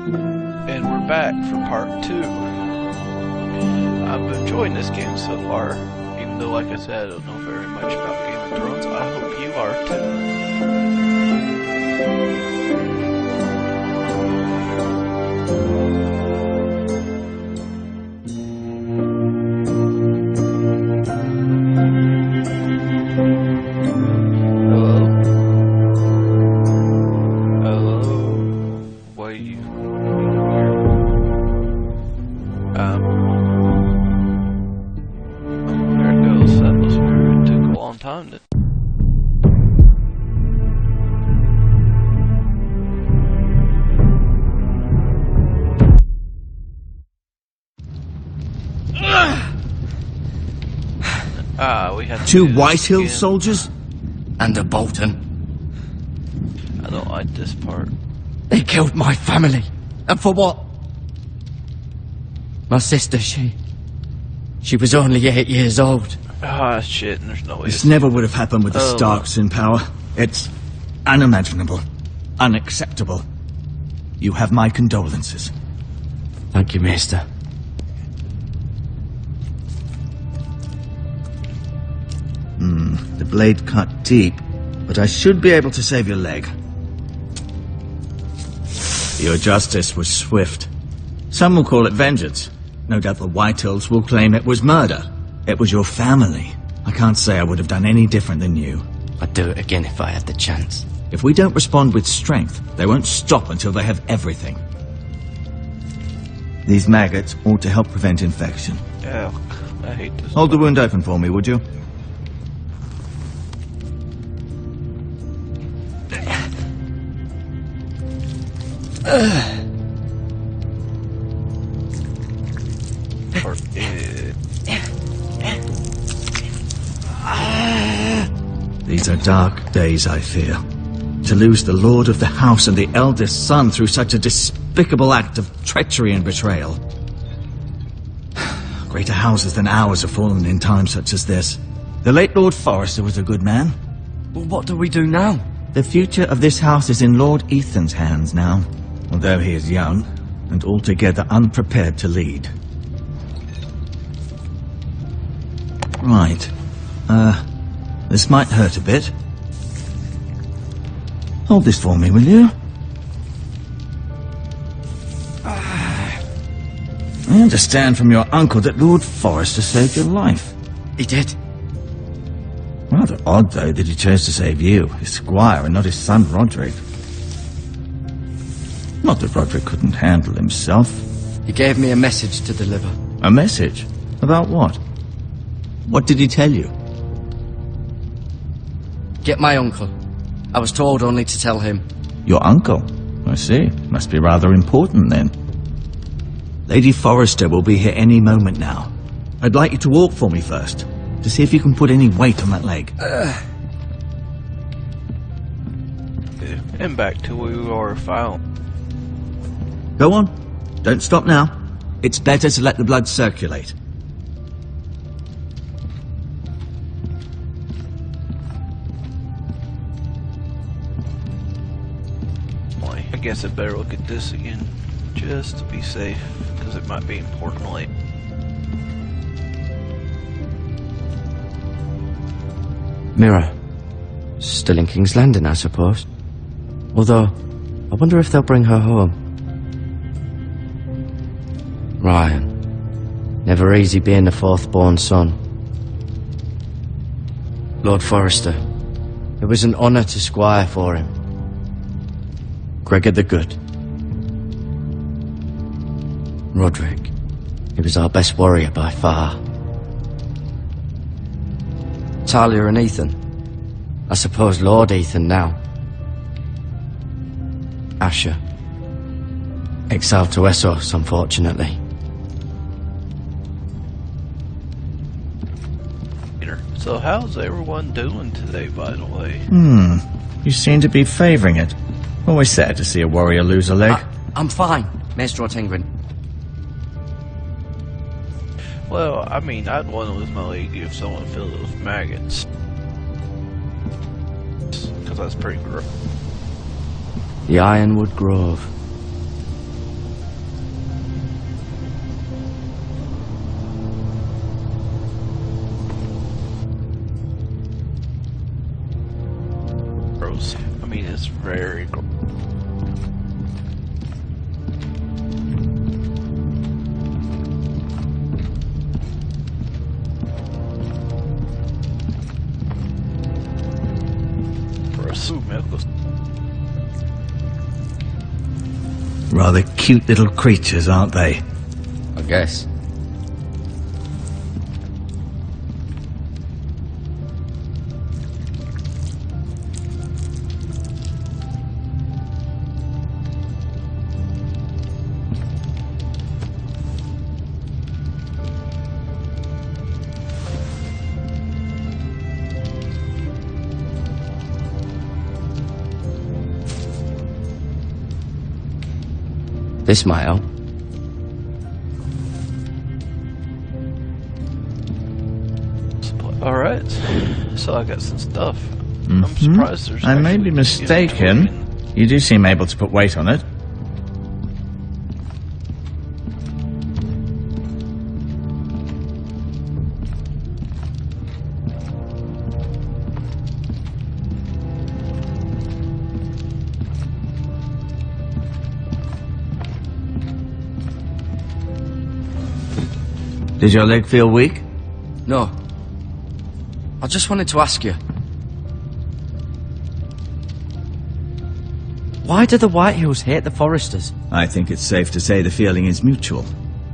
And we're back for part 2. I'm enjoying this game so far, even though, like I said, I don't know very much about Game of Thrones. I hope you are too. We had 2 Whitehill soldiers? And a Bolton. I don't like this part. They killed my family. And for what? My sister, she was only 8 years old. Ah, shit, and there's no way. This never would have happened with the Starks in power. It's unimaginable. Unacceptable. You have my condolences. Thank you, Maester. The blade cut deep, but I should be able to save your leg. Your justice was swift. Some will call it vengeance. No doubt the Whitehills will claim it was murder. It was your family. I can't say I would have done any different than you. I'd do it again if I had the chance. If we don't respond with strength, they won't stop until they have everything. These maggots ought to help prevent infection. Yeah, I hate this. Hold the wound open for me, would you? These are dark days, I fear. To lose the lord of the house and the eldest son through such a despicable act of treachery and betrayal. Greater houses than ours have fallen in times such as this. The late Lord Forrester was a good man. Well, what do we do now? The future of this house is in Lord Ethan's hands now, although he is young and altogether unprepared to lead. Right. This might hurt a bit. Hold this for me, will you? I understand from your uncle that Lord Forrester saved your life. He did. Rather odd, though, that he chose to save you, his squire, and not his son Roderick. Not that Roderick couldn't handle himself. He gave me a message to deliver. A message? About what? What did he tell you? Get my uncle. I was told only to tell him. Your uncle? I see. Must be rather important, then. Lady Forrester will be here any moment now. I'd like you to walk for me first, to see if you can put any weight on that leg. And back to where we were found. Go on. Don't stop now. It's better to let the blood circulate. I guess I better look at this again, just to be safe, because it might be important later. Mirror. Still in King's Landing, I suppose. Although, I wonder if they'll bring her home. Ryan. Never easy being the fourth-born son. Lord Forrester. It was an honour to squire for him. Gregor the Good. Roderick. He was our best warrior by far. Talia and Ethan. I suppose Lord Ethan now. Asher. Exiled to Essos, unfortunately. So how's everyone doing today, by the way? You seem to be favouring it. Always sad to see a warrior lose a leg. I'm fine, Maester Ortengrin. Well, I mean, I'd want to lose my leg if someone filled it with maggots. Because that's pretty gross. The Ironwood Grove. Rather cute little creatures, aren't they? I guess. This might help. Alright, so I got some stuff. I'm surprised there's I may actually be mistaken. You do seem able to put weight on it. Did your leg feel weak? No. I just wanted to ask you. Why do the Whitehills hate the Foresters? I think it's safe to say the feeling is mutual.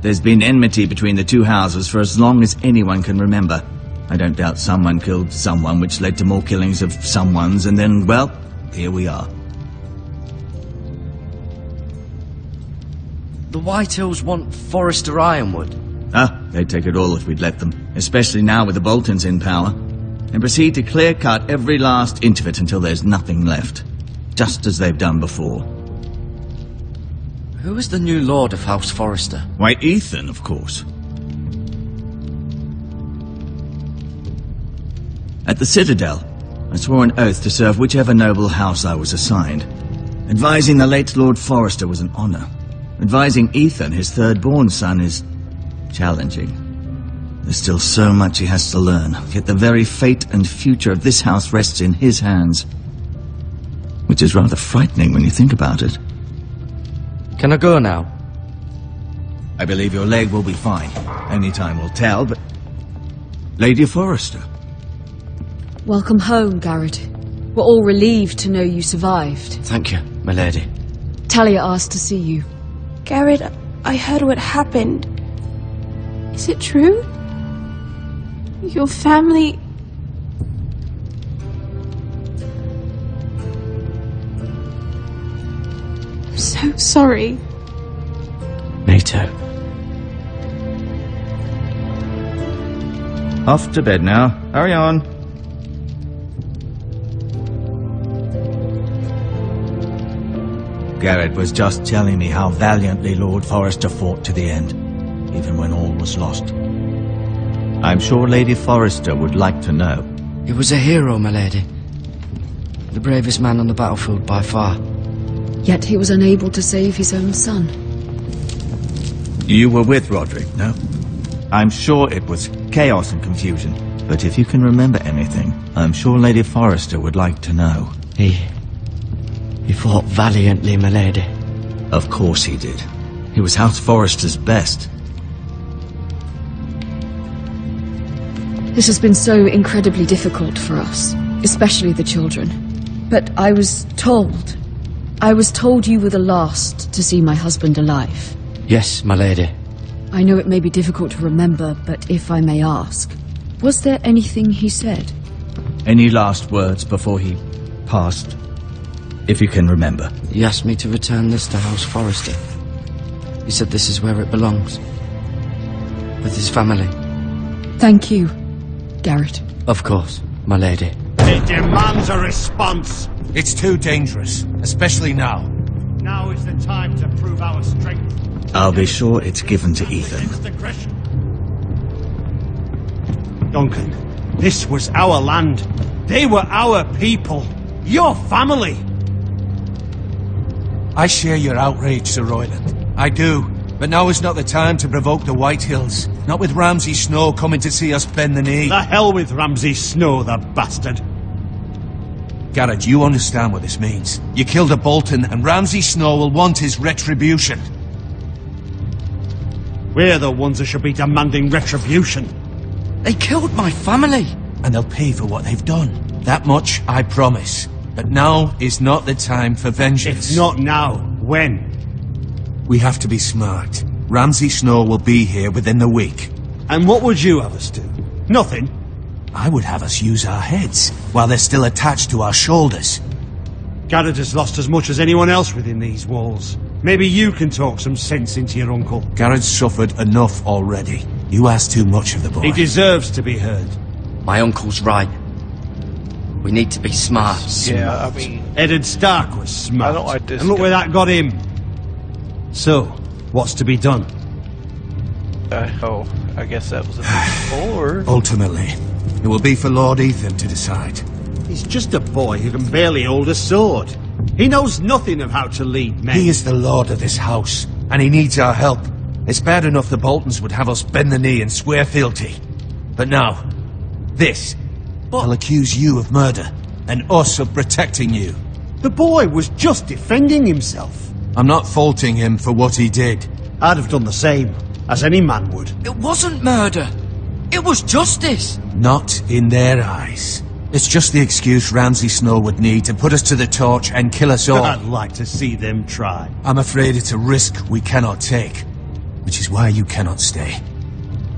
There's been enmity between the two houses for as long as anyone can remember. I don't doubt someone killed someone, which led to more killings of someones, and then, well, here we are. The Whitehills want Forester Ironwood. Ah, they'd take it all if we'd let them, especially now with the Boltons in power, and proceed to clear-cut every last inch of it until there's nothing left, just as they've done before. Who is the new Lord of House Forester? Why, Ethan, of course. At the Citadel, I swore an oath to serve whichever noble house I was assigned. Advising the late Lord Forester was an honor. Advising Ethan, his third-born son, is challenging. There's still so much he has to learn, yet the very fate and future of this house rests in his hands. Which is rather frightening when you think about it. Can I go now? I believe your leg will be fine. Only time will tell, but... Lady Forester. Welcome home, Garrett. We're all relieved to know you survived. Thank you, my lady. Talia asked to see you. Garrett, I heard what happened. Is it true? Your family... I'm so sorry. Me too. Off to bed now. Hurry on. Garrett was just telling me how valiantly Lord Forester fought to the end, even when all was lost. I'm sure Lady Forester would like to know. He was a hero, my lady. The bravest man on the battlefield by far. Yet he was unable to save his own son. You were with Roderick, no? I'm sure it was chaos and confusion, but if you can remember anything, I'm sure Lady Forester would like to know. He fought valiantly, my lady. Of course he did. He was House Forester's best. This has been so incredibly difficult for us, especially the children. But I was told you were the last to see my husband alive. Yes, my lady. I know it may be difficult to remember, but if I may ask, was there anything he said? Any last words before he passed? If you can remember. He asked me to return this to House Forester. He said this is where it belongs. With his family. Thank you, Garrett. Of course, my lady. It demands a response. It's too dangerous, especially now. Now is the time to prove our strength. I'll be sure it's given to Ethan. Against aggression. Duncan, this was our land. They were our people. Your family. I share your outrage, Sir Royland. I do. But now is not the time to provoke the Whitehills. Not with Ramsay Snow coming to see us bend the knee. The hell with Ramsay Snow, the bastard. Garrett, you understand what this means. You killed a Bolton, and Ramsay Snow will want his retribution. We're the ones that should be demanding retribution. They killed my family. And they'll pay for what they've done. That much I promise. But now is not the time for vengeance. If not now, when? We have to be smart. Ramsay Snow will be here within the week. And what would you have us do? Nothing. I would have us use our heads while they're still attached to our shoulders. Garrett has lost as much as anyone else within these walls. Maybe you can talk some sense into your uncle. Garrett's suffered enough already. You ask too much of the boy. He deserves to be heard. My uncle's right. We need to be smart. Yeah, I mean, Eddard Stark was smart. I don't like this And look guy. where that got him. So, what's to be done? I guess that was a bit more. Ultimately, it will be for Lord Ethan to decide. He's just a boy who can barely hold a sword. He knows nothing of how to lead men. He is the lord of this house, and he needs our help. It's bad enough the Boltons would have us bend the knee and swear fealty. But now, this. I'll accuse you of murder, and us of protecting you. The boy was just defending himself. I'm not faulting him for what he did. I'd have done the same, as any man would. It wasn't murder. It was justice. Not in their eyes. It's just the excuse Ramsay Snow would need to put us to the torch and kill us all. I'd like to see them try. I'm afraid it's a risk we cannot take, which is why you cannot stay.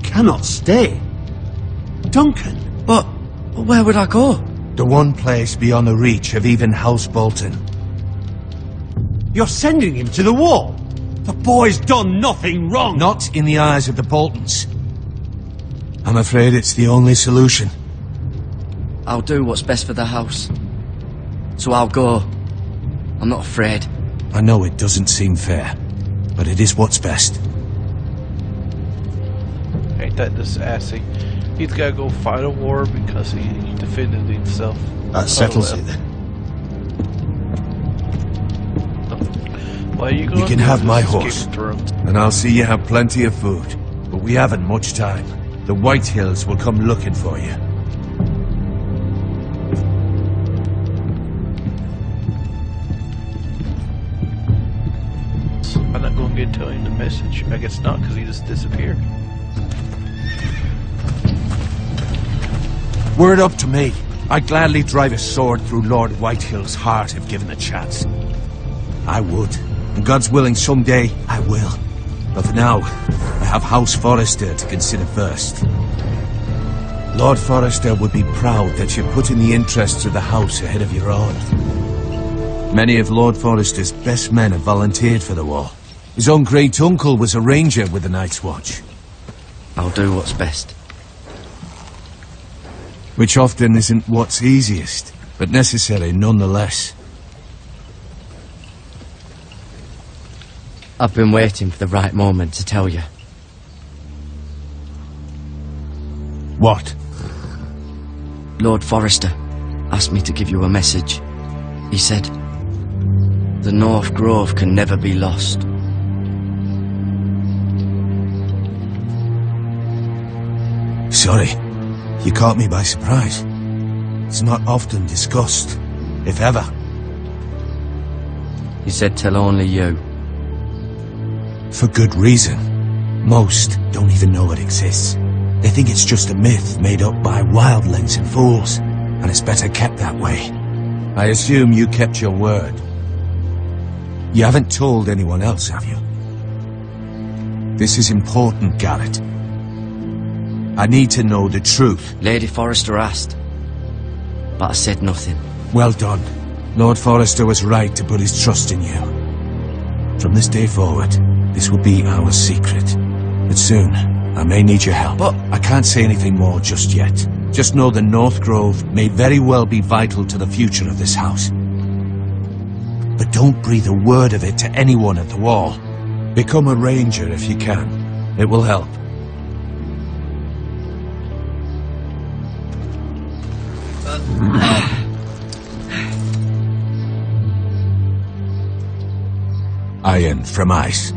Cannot stay? Duncan? But where would I go? The one place beyond the reach of even House Bolton. You're sending him to the wall? The boy's done nothing wrong. Not in the eyes of the Boltons. I'm afraid it's the only solution. I'll do what's best for the house. So I'll go. I'm not afraid. I know it doesn't seem fair, but it is what's best. Ain't that just assy? He's gotta go fight a war because he defended himself. That settles it then. Why are you going You can to have my this horse, Game of Thrones? and I'll see you have plenty of food. But we haven't much time. The White Hills will come looking for you. I'm not going to get telling the message. I guess not, because he just disappeared. Were it up to me, I'd gladly drive a sword through Lord Whitehill's heart if given the chance. I would. And God's willing, someday I will. But for now, I have House Forrester to consider first. Lord Forrester would be proud that you're putting the interests of the house ahead of your own. Many of Lord Forrester's best men have volunteered for the war. His own great-uncle was a ranger with the Night's Watch. I'll do what's best. Which often isn't what's easiest, but necessary nonetheless. I've been waiting for the right moment to tell you. What? Lord Forrester asked me to give you a message. He said, the North Grove can never be lost. Sorry, you caught me by surprise. It's not often discussed, if ever. He said tell only you. For good reason. Most don't even know it exists. They think it's just a myth made up by wildlings and fools, and it's better kept that way. I assume you kept your word. You haven't told anyone else, have you? This is important, Garrett. I need to know the truth. Lady Forrester asked, but I said nothing. Well done. Lord Forrester was right to put his trust in you. From this day forward, this will be our secret. But soon, I may need your help. But I can't say anything more just yet. Just know the North Grove may very well be vital to the future of this house. But don't breathe a word of it to anyone at the wall. Become a ranger if you can. It will help. Iron from ice.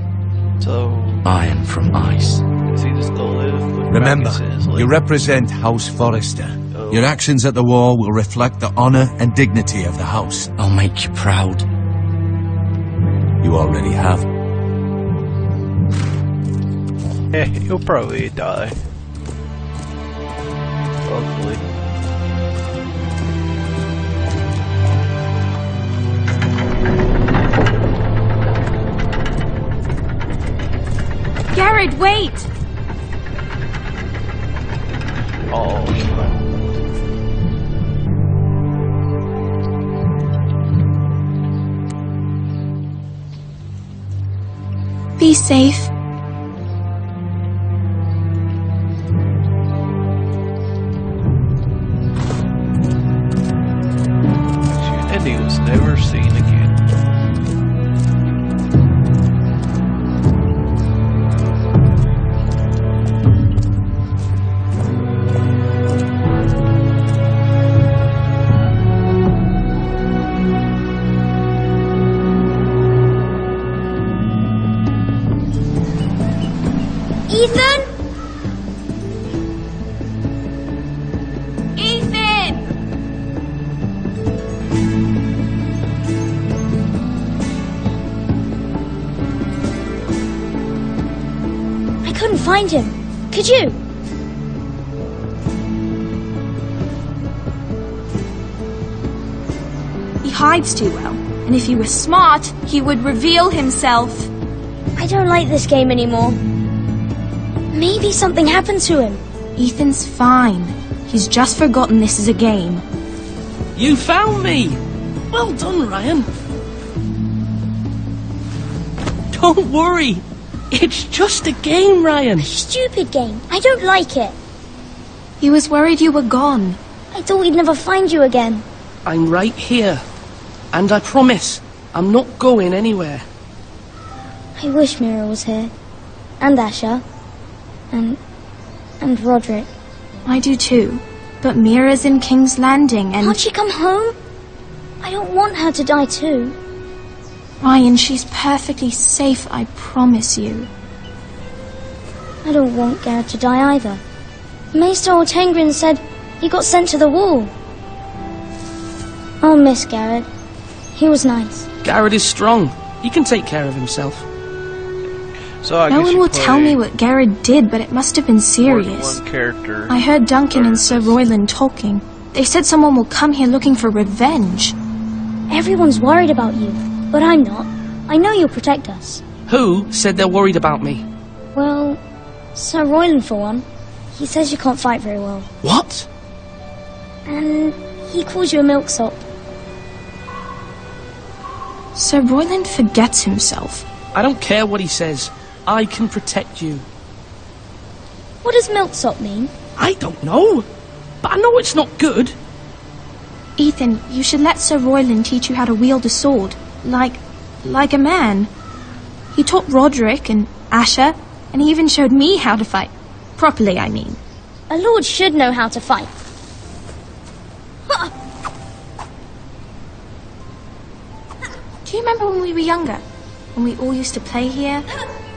So, iron from ice. is he just gonna live with Remember, maggots in his leg? you represent House Forrester. Oh. Your actions at the war will reflect the honor and dignity of the house. I'll make you proud. You already have. Yeah, he'll probably die. Hopefully. Garrett, wait! Oh, Be safe. and he was never seen again. Ethan? Ethan! I couldn't find him. Could you? He hides too well, and if he was smart, he would reveal himself. I don't like this game anymore. Maybe something happened to him. Ethan's fine. He's just forgotten this is a game. You found me! Well done, Ryan. Don't worry. It's just a game, Ryan. Stupid game. I don't like it. He was worried you were gone. I thought we'd never find you again. I'm right here. And I promise, I'm not going anywhere. I wish Mira was here. And Asher. And Roderick. I do too. But Mira's in King's Landing and... Can't she come home? I don't want her to die too. Ryan, she's perfectly safe, I promise you. I don't want Garrett to die either. Maester Ortengrin said he got sent to the wall. I'll miss Garrett. He was nice. Garrett is strong. He can take care of himself. So I No guess one you will play tell me what Garrett did, but it must have been more than serious. one character. I heard Duncan and Sir Or- Royland talking. They said someone will come here looking for revenge. Everyone's worried about you, but I'm not. I know you'll protect us. Who said they're worried about me? Well, Sir Royland for one. He says you can't fight very well. What? And he calls you a milksop. Sir Royland forgets himself. I don't care what he says. I can protect you. What does milksop mean? I don't know. But I know it's not good. Ethan, you should let Sir Royland teach you how to wield a sword. Like a man. He taught Roderick and Asher, and he even showed me how to fight. Properly, I mean. A lord should know how to fight. Do you remember when we were younger? When we all used to play here?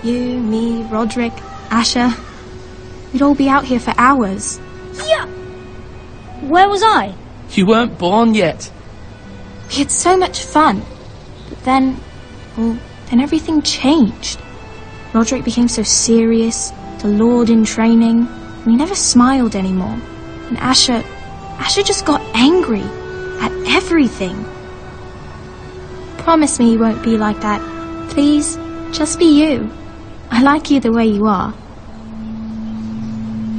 You, me, Roderick, Asher. We'd all be out here for hours. Yeah. Where was I? You weren't born yet. We had so much fun. But then everything changed. Roderick became so serious, the Lord in training, and he never smiled anymore. And Asher just got angry at everything. Promise me you won't be like that. Please, just be you. I like you the way you are.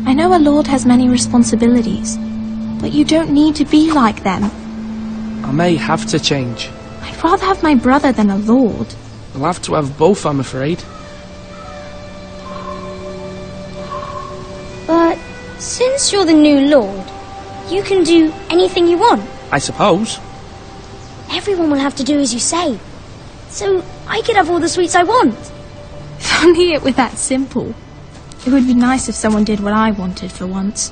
I know a lord has many responsibilities, but you don't need to be like them. I may have to change. I'd rather have my brother than a lord. I'll have to have both, I'm afraid. But since you're the new lord, you can do anything you want. I suppose. Everyone will have to do as you say. So I could have all the sweets I want. If only it were that simple. It would be nice if someone did what I wanted for once.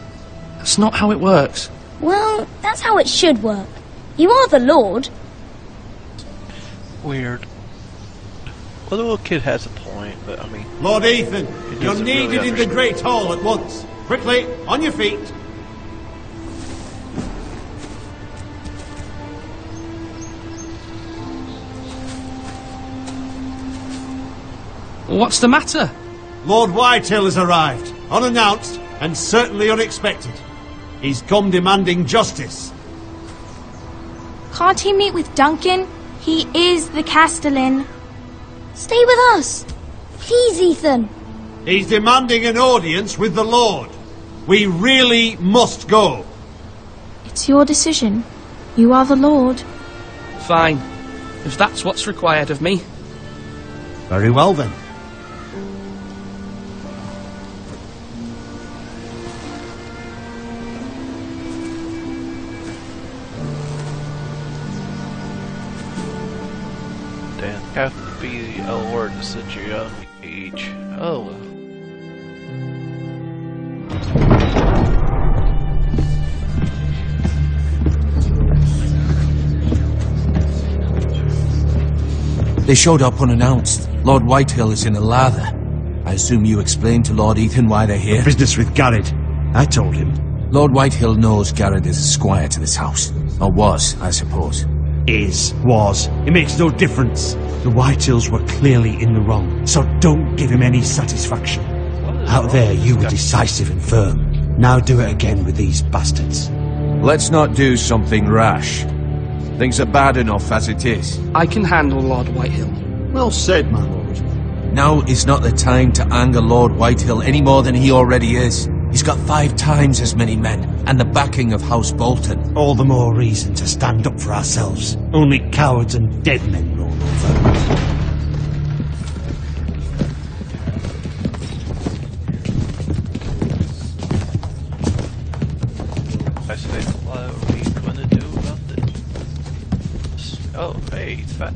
That's not how it works. Well, that's how it should work. You are the lord. Weird. Well, the little kid has a point, but I mean... Lord Ethan, He you're doesn't needed really in the understand. Great Hall at once. Quickly, on your feet. What's the matter? Lord Whitehill has arrived, unannounced and certainly unexpected. He's come demanding justice. Can't he meet with Duncan? He is the Castellan. Stay with us. Please, Ethan. He's demanding an audience with the Lord. We really must go. It's your decision. You are the Lord. Fine. If that's what's required of me. Very well then. Damn, have to be a lord at such a young age. Oh. They showed up unannounced. Lord Whitehill is in a lather. I assume you explained to Lord Ethan why they're here? Business with Garrett. I told him. Lord Whitehill knows Garrett is a squire to this house. Or was, I suppose. Was. It makes no difference. The Whitehills were clearly in the wrong, so don't give him any satisfaction. Out there you were decisive and firm. Now do it again with these bastards. Let's not do something rash. Things are bad enough as it is. I can handle Lord Whitehill. Well said, my lord. Now is not the time to anger Lord Whitehill any more than he already is. He's got 5 times as many men, and the backing of House Bolton. All the more reason to stand up for ourselves. Only cowards and dead men roll over. I say, what are we gonna do about this? Oh, hey, it's fat.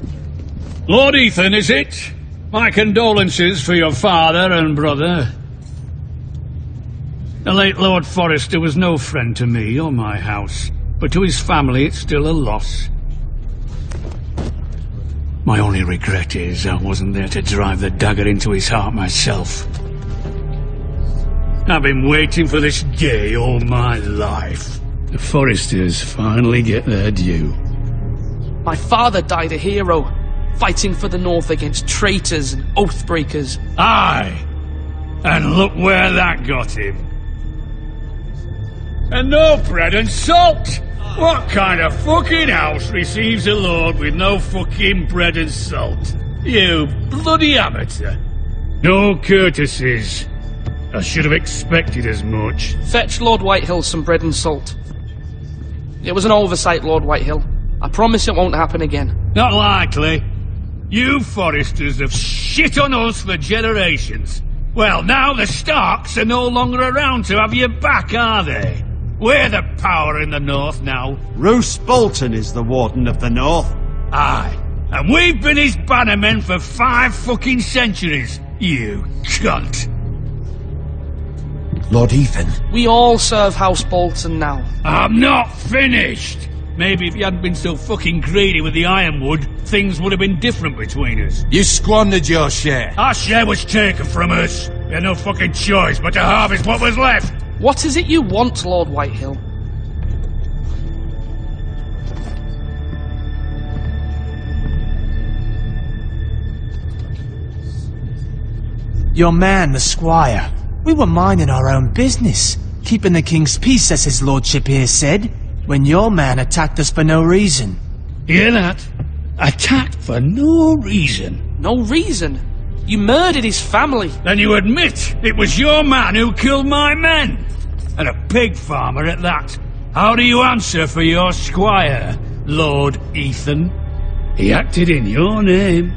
Lord Ethan, is it? My condolences for your father and brother. The late Lord Forrester was no friend to me or my house, but to his family it's still a loss. My only regret is I wasn't there to drive the dagger into his heart myself. I've been waiting for this day all my life. The Forresters finally get their due. My father died a hero, fighting for the North against traitors and oathbreakers. Aye, and look where that got him. And no bread and salt! What kind of fucking house receives a lord with no fucking bread and salt? You bloody amateur. No courtesies. I should have expected as much. Fetch Lord Whitehill some bread and salt. It was an oversight, Lord Whitehill. I promise it won't happen again. Not likely. You Forresters have shit on us for generations. Well, now the Starks are no longer around to have your back, are they? We're the power in the North now. Roose Bolton is the Warden of the North. Aye, and we've been his bannermen for 5 fucking centuries, you cunt. Lord Ethan. We all serve House Bolton now. I'm not finished. Maybe if you hadn't been so fucking greedy with the ironwood, things would have been different between us. You squandered your share. Our share was taken from us. We had no fucking choice but to harvest what was left. What is it you want, Lord Whitehill? Your man, the squire. We were minding our own business, keeping the king's peace, as his lordship here said, when your man attacked us for no reason. Hear that? Attacked for no reason. No reason? You murdered his family. Then you admit it was your man who killed my men. And a pig farmer at that. How do you answer for your squire, Lord Ethan? He acted in your name.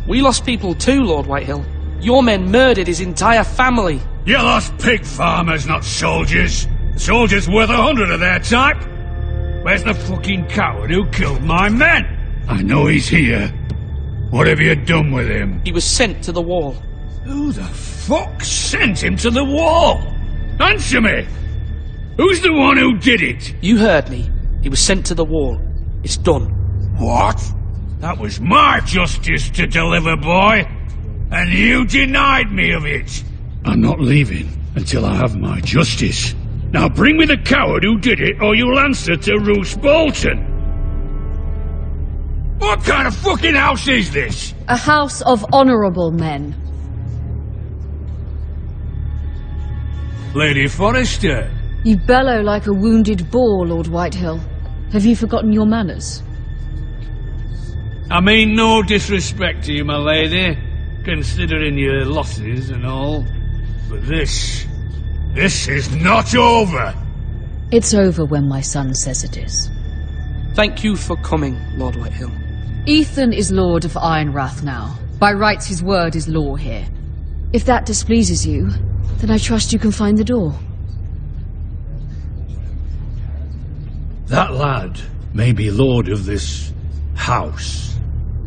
We lost people too, Lord Whitehill. Your men murdered his entire family. You lost pig farmers, not soldiers. Soldiers worth 100 of their type. Where's the fucking coward who killed my men? I know he's here. What have you done with him? He was sent to the wall. Who the fuck sent him to the wall? Answer me! Who's the one who did it? You heard me. He was sent to the wall. It's done. What? That was my justice to deliver, boy. And you denied me of it. I'm not leaving until I have my justice. Now bring me the coward who did it, or you'll answer to Roose Bolton. What kind of fucking house is this? A house of honourable men. Lady Forrester. You bellow like a wounded boar, Lord Whitehill. Have you forgotten your manners? I mean no disrespect to you, my lady, considering your losses and all. But this is not over! It's over when my son says it is. Thank you for coming, Lord Whitehill. Ethan is Lord of Ironrath now. By rights, his word is law here. If that displeases you, then I trust you can find the door. That lad may be lord of this house,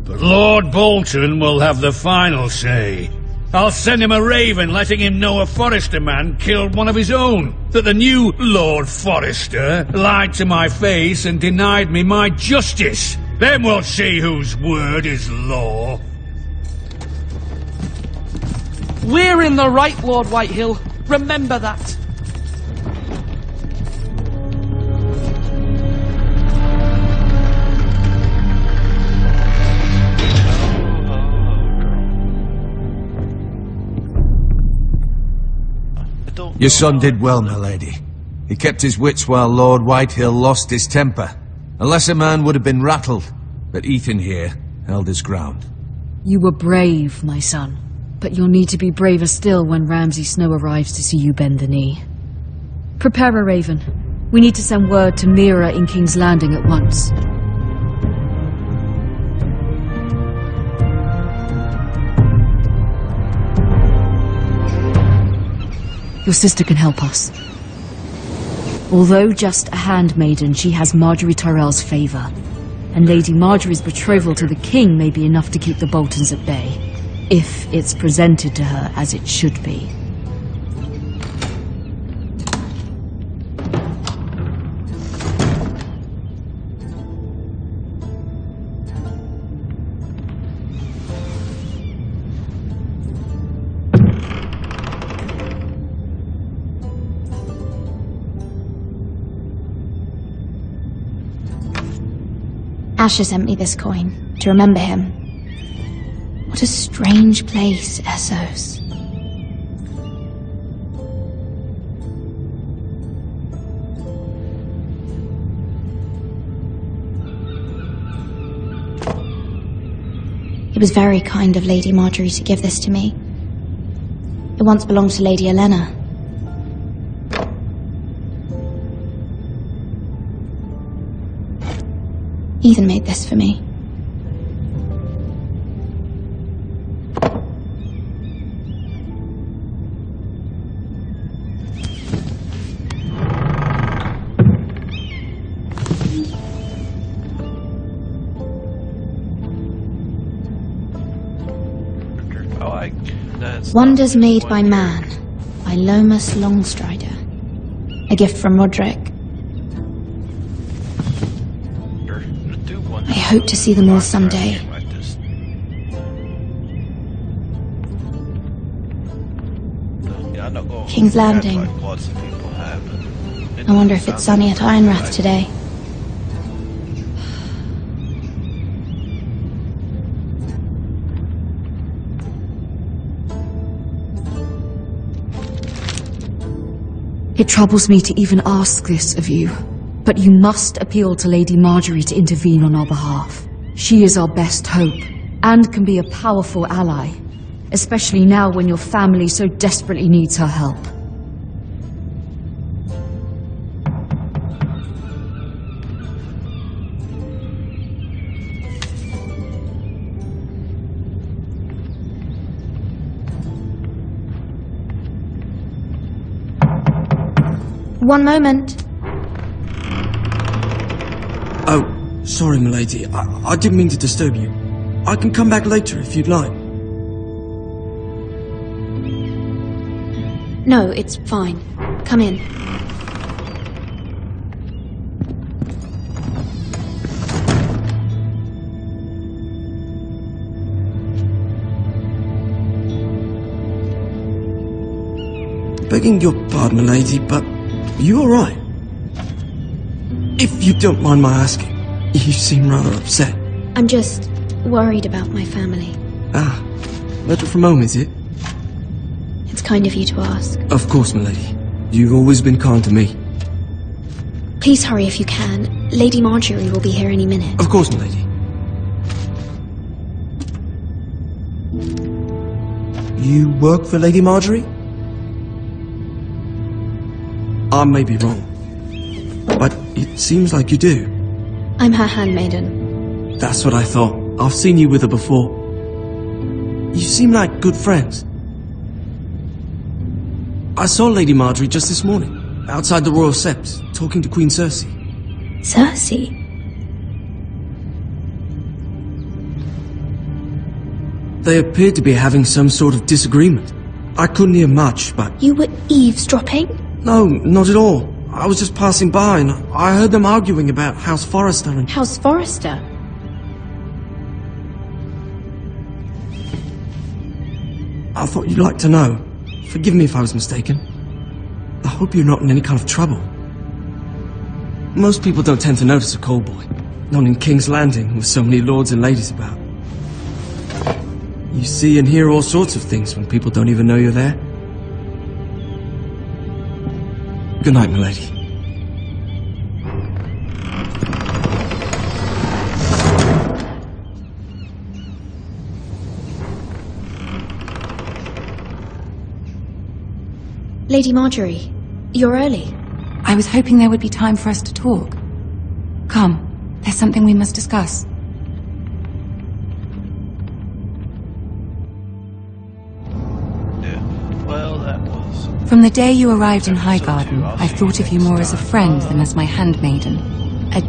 but Lord Bolton will have the final say. I'll send him a raven letting him know a Forrester man killed one of his own, that the new Lord Forrester lied to my face and denied me my justice. Then we'll see whose word is law. We're in the right, Lord Whitehill. Remember that. Your son did well, my lady. He kept his wits while Lord Whitehill lost his temper. A lesser man would have been rattled, but Ethan here held his ground. You were brave, my son. But you'll need to be braver still when Ramsay Snow arrives to see you bend the knee. Prepare a raven. We need to send word to Mira in King's Landing at once. Your sister can help us. Although just a handmaiden, she has Marjorie Tyrell's favour. And Lady Marjorie's betrothal to the king may be enough to keep the Boltons at bay, if it's presented to her as it should be. Asher sent me this coin to remember him. What a strange place, Essos. It was very kind of Lady Marjorie to give this to me. It once belonged to Lady Elena. Ethan made this for me. Wonders Made by Man, by Lomas Longstrider. A gift from Roderick. I hope to see them all someday. King's Landing. I wonder if it's sunny at Ironrath today. It troubles me to even ask this of you, but you must appeal to Lady Marjorie to intervene on our behalf. She is our best hope, and can be a powerful ally, especially now when your family so desperately needs her help. One moment. Oh, sorry, milady. I didn't mean to disturb you. I can come back later if you'd like. No, it's fine. Come in. Begging your pardon, milady, but you all right? If you don't mind my asking, you seem rather upset. I'm just worried about my family. Ah, letter from home, is it? It's kind of you to ask. Of course, milady. You've always been kind to me. Please hurry if you can. Lady Marjorie will be here any minute. Of course, milady. You work for Lady Marjorie? I may be wrong, but it seems like you do. I'm her handmaiden. That's what I thought. I've seen you with her before. You seem like good friends. I saw Lady Marjorie just this morning, outside the Royal Sept, talking to Queen Cersei. Cersei? They appeared to be having some sort of disagreement. I couldn't hear much, but... You were eavesdropping? No, not at all. I was just passing by and I heard them arguing about House Forrester and... House Forrester? I thought you'd like to know. Forgive me if I was mistaken. I hope you're not in any kind of trouble. Most people don't tend to notice a call boy. Not in King's Landing, with so many lords and ladies about. You see and hear all sorts of things when people don't even know you're there. Good night, milady. Lady Marjorie, you're early. I was hoping there would be time for us to talk. Come, there's something we must discuss. Well, that was... From the day you arrived in Highgarden, I've thought of you more as a friend than as my handmaiden. A